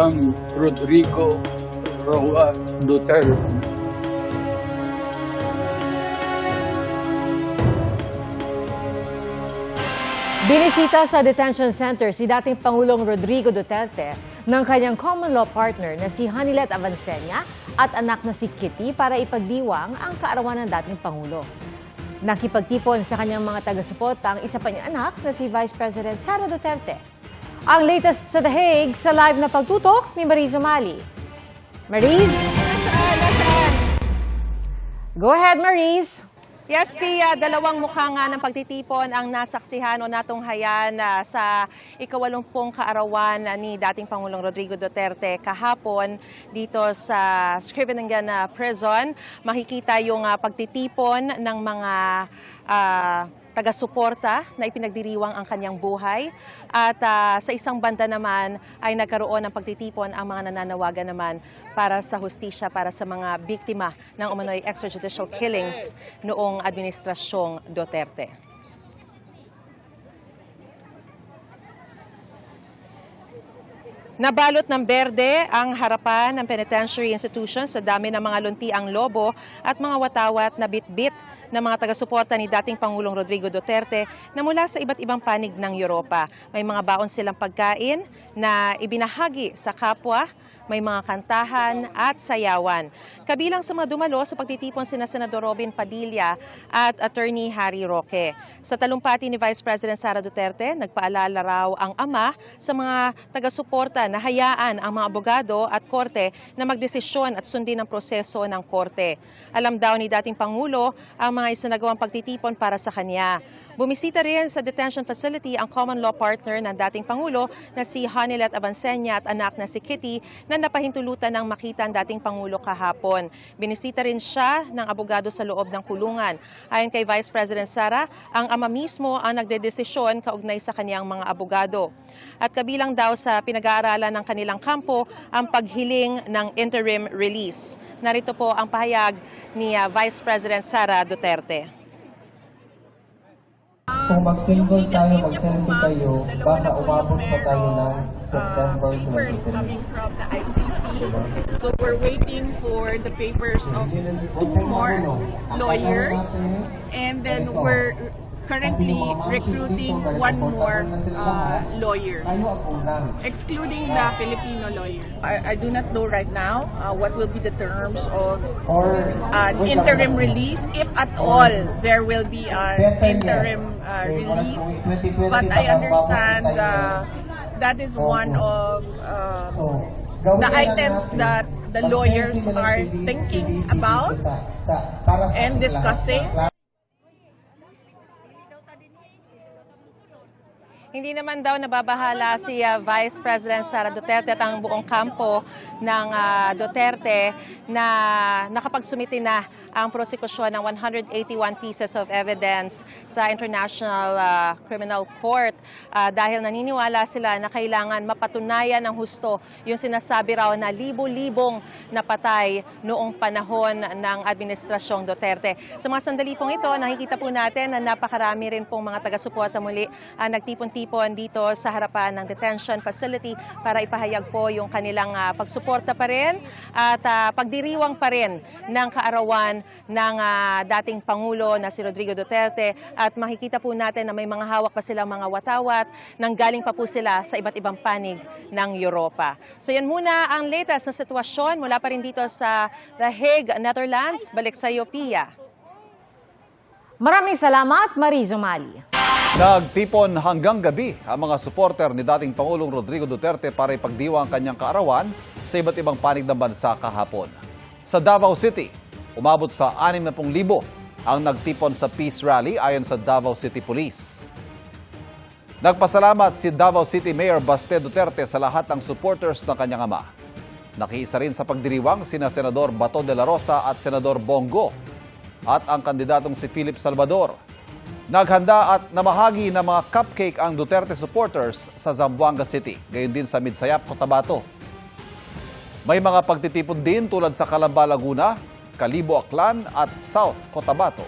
young Rodrigo Roa Duterte. Binisita sa detention center si dating Pangulong Rodrigo Duterte ng kanyang common law partner na si Hanilet Avancenia at anak na si Kitty para ipagdiwang ang kaarawan ng dating Pangulo. Nakipagtipon sa kanyang mga taga-suporta ang isa pa niyang anak na si Vice President Sara Duterte. Ang latest sa The Hague sa live na pagtutok ni Mariz Umali. Mariz? Nasaan? Go ahead, Mariz. Yes, Pia, dalawang mukha nga ng pagtitipon ang nasaksihan o natunghayan sa ika-80 kaarawan ni dating Pangulong Rodrigo Duterte kahapon dito sa Scriveningen Prison. Makikita yung pagtitipon ng mga taga-suporta na ipinagdiriwang ang kanyang buhay. At sa isang banda naman ay nagkaroon ng pagtitipon ang mga nananawagan naman para sa hustisya para sa mga biktima ng umano'y extrajudicial killings noong administrasyong Duterte. Nabalot ng berde ang harapan ng penitentiary institution sa dami ng mga luntiang lobo at mga watawat na bitbit ng mga taga-suporta ni dating Pangulong Rodrigo Duterte na mula sa iba't ibang panig ng Europa. May mga baon silang pagkain na ibinahagi sa kapwa, may mga kantahan at sayawan. Kabilang sa mga dumalo sa pagtitipon sina Senador Robin Padilla at Attorney Harry Roque. Sa talumpati ni Vice President Sara Duterte, nagpaalala raw ang ama sa mga taga-suporta na hayaan ang mga abogado at korte na magdesisyon at sundin ang proseso ng korte. Alam daw ni dating Pangulo ang mga isinagawang pagtitipon para sa kanya. Bumisita rin sa detention facility ang common law partner ng dating Pangulo na si Hanilet Avancenia at anak na si Kitty na napahintulutan ng makita ang dating Pangulo kahapon. Binisita rin siya ng abogado sa loob ng kulungan. Ayon kay Vice President Sara, ang ama mismo ang nagdedesisyon kaugnay sa kaniyang mga abogado. At kabilang daw sa pinag-aaralan ng kanilang kampo ang paghiling ng interim release. Narito po ang pahayag ni Vice President Sara Duterte. Kung mag-single tayo, mag-selfie kayo, baka umabot pa tayo ng September Papers 23. coming from the ICC. So we're waiting for the papers of 2 more lawyers, and then we're currently recruiting 1 more lawyer, excluding the Filipino lawyer. I do not know right now what will be the terms of an interim release, if at all there will be an interim release. But I understand that is one of the items that the lawyers are thinking about and discussing. Hindi naman daw nababahala si Vice President Sara Duterte at ang buong kampo ng Duterte na nakapagsumiti na ang prosekusyon ng 181 pieces of evidence sa International Criminal Court dahil naniniwala sila na kailangan mapatunayan ng husto yung sinasabi raw na libo-libong napatay noong panahon ng Administrasyong Duterte. Sa mga sandali pong ito, nakikita po natin na napakarami rin pong mga taga-suporta muli nagtipon-tipon dito sa harapan ng detention facility para ipahayag po yung kanilang pagsuporta pa rin at pagdiriwang pa rin ng kaarawan ng dating Pangulo na si Rodrigo Duterte at makikita po natin na may mga hawak pa silang mga watawat nang galing pa po sila sa iba't ibang panig ng Europa. So yan muna ang latest na sitwasyon mula pa rin dito sa The Hague, Netherlands. Balik sa iyo, Pia. Maraming salamat, Mariz Umali. Nagtipon hanggang gabi ang mga supporter ni dating Pangulong Rodrigo Duterte para ipagdiwang ang kanyang kaarawan sa iba't ibang panig ng bansa kahapon. Sa Davao City, umabot sa 60,000 ang nagtipon sa Peace Rally ayon sa Davao City Police. Nagpasalamat si Davao City Mayor Baste Duterte sa lahat ng supporters ng kanyang ama. Nakiisa rin sa pagdiriwang sina Senador Bato de la Rosa at Senador Bongo at ang kandidatong si Philip Salvador. Naghanda at namahagi ng mga cupcake ang Duterte supporters sa Zamboanga City, gayon din sa Midsayap, Cotabato. May mga pagtitipon din tulad sa Calamba, Laguna, Calibo, Aklan at South Cotabato.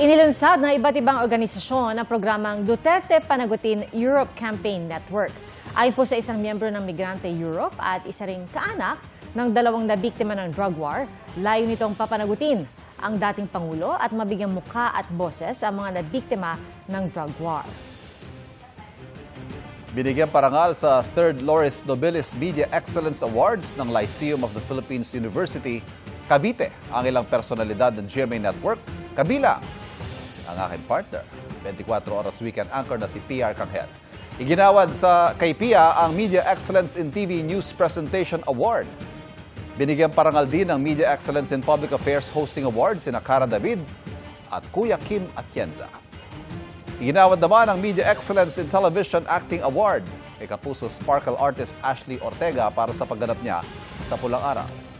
Inilunsad ng iba't ibang organisasyon ang programang Duterte Panagutin Europe Campaign Network. Ayon po sa isang miyembro ng Migrante Europe at isa ring kaanak ng dalawang nabiktima ng drug war, layo nitong papanagutin ang dating Pangulo at mabigyang mukha at boses ang mga nabiktima ng drug war. Binigyan parangal sa 3rd Laureus Nobilis Media Excellence Awards ng Lyceum of the Philippines University, Cavite, ang ilang personalidad ng GMA Network, kabilang ang aking partner, 24 Oras Weekend anchor na si PR Kanghel. Iginawad kay Pia ang Media Excellence in TV News Presentation Award. Binigyan parangal din ng Media Excellence in Public Affairs Hosting Award sina Cara David at Kuya Kim Atienza. Iginawad naman ang Media Excellence in Television Acting Award kay Kapuso Sparkle artist Ashley Ortega para sa pagganap niya sa Pulang Araw.